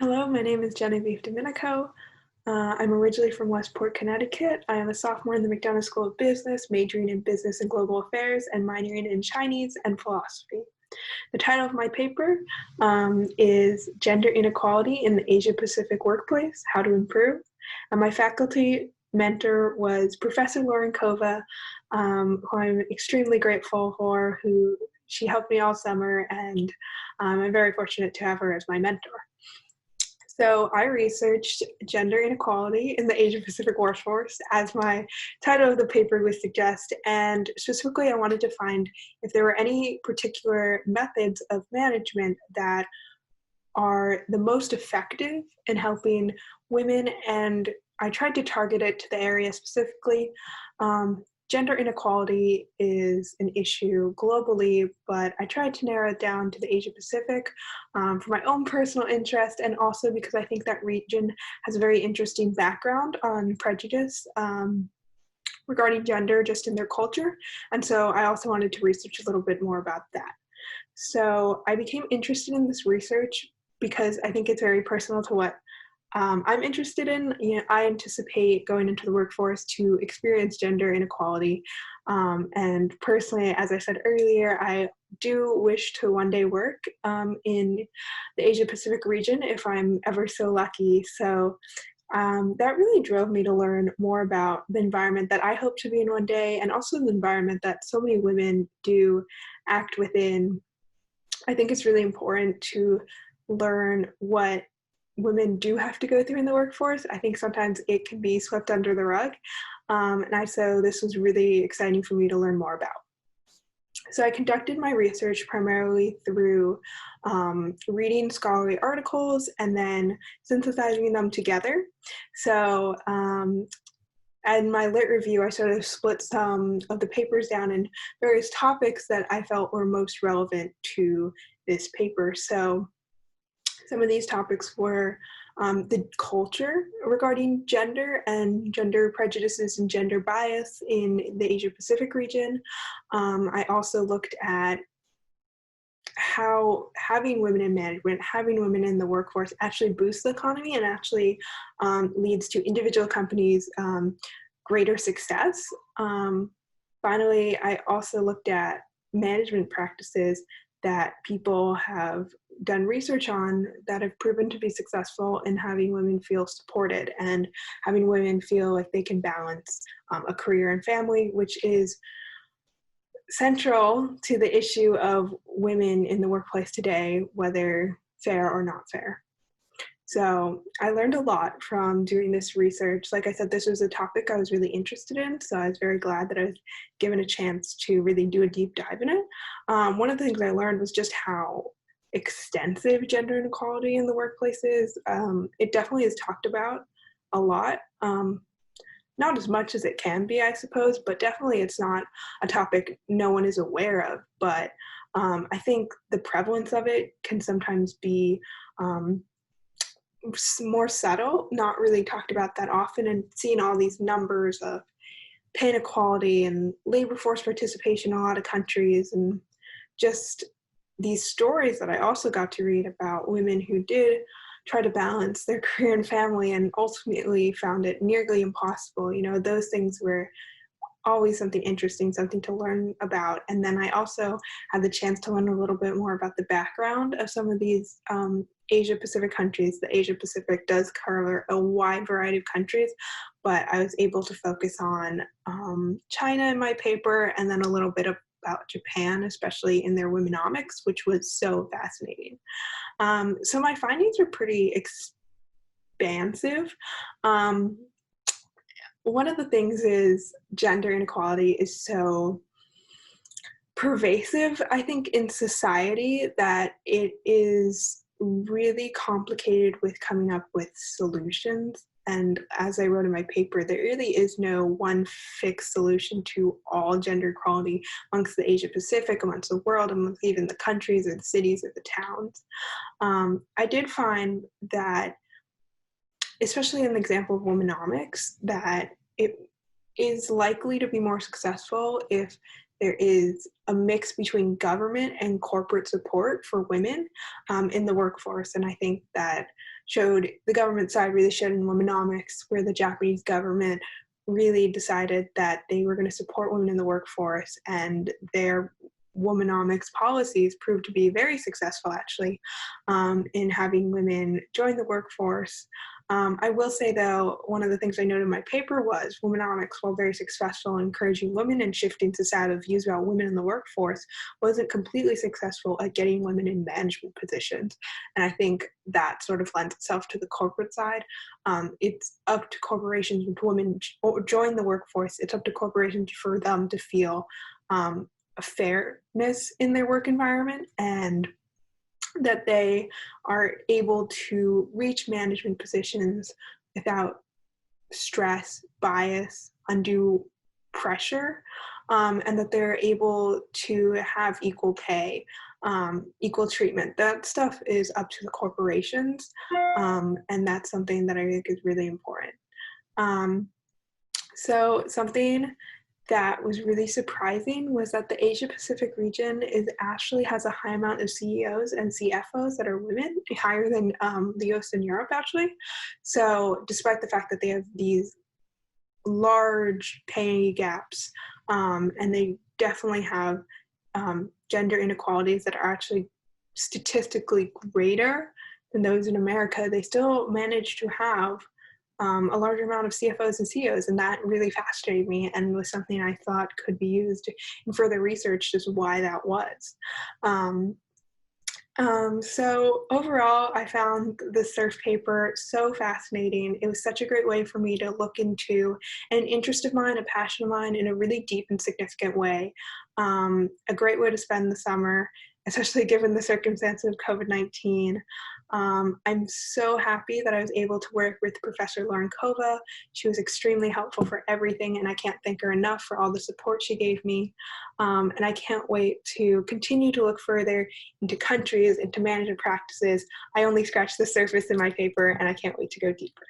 Hello, my name is Genevieve Domenico. I'm originally from Westport, Connecticut. I am a sophomore in the McDonough School of Business, majoring in Business and Global Affairs and minoring in Chinese and Philosophy. The title of my paper is Gender Inequality in the Asia-Pacific Workplace, How to Improve. And my faculty mentor was Professor Lorinkova, who I'm extremely grateful for, who she helped me all summer, and I'm very fortunate to have her as my mentor. So I researched gender inequality in the Asia Pacific workforce, as my title of the paper would suggest, and specifically I wanted to find if there were any particular methods of management that are the most effective in helping women, and I tried to target it to the area specifically. Gender inequality is an issue globally, but I tried to narrow it down to the Asia Pacific for my own personal interest, and also because I think that region has a very interesting background on prejudice regarding gender just in their culture. And so I also wanted to research a little bit more about that. So I became interested in this research because I think it's very personal to what I'm interested in. I anticipate going into the workforce to experience gender inequality. And personally, as I said earlier, I do wish to one day work in the Asia Pacific region if I'm ever so lucky. So that really drove me to learn more about the environment that I hope to be in one day, and also the environment that so many women do act within. I think it's really important to learn what women do have to go through in the workforce. I think sometimes it can be swept under the rug. So this was really exciting for me to learn more about. So I conducted my research primarily through reading scholarly articles and then synthesizing them together. So in my lit review, I sort of split some of the papers down in various topics that I felt were most relevant to this paper. So some of these topics were the culture regarding gender and gender prejudices and gender bias in the Asia Pacific region. I also looked at how having women in management, having women in the workforce actually boosts the economy and actually leads to individual companies' greater success. Finally, I also looked at management practices that people have done research on that have proven to be successful in having women feel supported and having women feel like they can balance a career and family, which is central to the issue of women in the workplace today, whether fair or not fair. So I learned a lot from doing this research. Like I said, this was a topic I was really interested in, so I was very glad that I was given a chance to really do a deep dive in it. One of the things I learned was just how extensive gender inequality in the workplace is. It definitely is talked about a lot. Not as much as it can be, I suppose, but definitely it's not a topic no one is aware of. But I think the prevalence of it can sometimes be more subtle, not really talked about that often, and seeing all these numbers of pay inequality and labor force participation in a lot of countries, and just these stories that I also got to read about women who did try to balance their career and family and ultimately found it nearly impossible. Those things were always something interesting, something to learn about. And then I also had the chance to learn a little bit more about the background of some of these Asia Pacific countries. The Asia Pacific does cover a wide variety of countries, but I was able to focus on China in my paper, and then a little bit about Japan, especially in their womenomics, which was so fascinating. So my findings were pretty expansive. One of the things is gender inequality is so pervasive, I think, in society that it is really complicated with coming up with solutions. And as I wrote in my paper, there really is no one fixed solution to all gender equality amongst the Asia Pacific, amongst the world, amongst even the countries or the cities or the towns. I did find that, especially in the example of womenomics, that it is likely to be more successful if there is a mix between government and corporate support for women in the workforce. And I think that the government side really showed in womenomics, where the Japanese government really decided that they were going to support women in the workforce, and their womenomics policies proved to be very successful, actually, in having women join the workforce. I will say, though, one of the things I noted in my paper was womenomics, while very successful in encouraging women and shifting societal views about women in the workforce, wasn't completely successful at getting women in management positions. And I think that sort of lends itself to the corporate side. It's up to corporations when women join the workforce. It's up to corporations for them to feel a fairness in their work environment, and that they are able to reach management positions without stress, bias, undue pressure, and that they're able to have equal pay, equal treatment. That stuff is up to the corporations, and that's something that I think is really important. So something that was really surprising was that the Asia Pacific region actually has a high amount of CEOs and CFOs that are women, higher than the US and Europe, actually. So despite the fact that they have these large pay gaps, and they definitely have gender inequalities that are actually statistically greater than those in America, they still manage to have a larger amount of CFOs and CEOs, and that really fascinated me and was something I thought could be used in further research, just why that was. So overall, I found the SURF paper so fascinating. It was such a great way for me to look into an interest of mine, a passion of mine, in a really deep and significant way. A great way to spend the summer, especially given the circumstances of COVID-19. I'm so happy that I was able to work with Professor Lorinkova. She was extremely helpful for everything, and I can't thank her enough for all the support she gave me. And I can't wait to continue to look further into countries, into management practices. I only scratched the surface in my paper, and I can't wait to go deeper.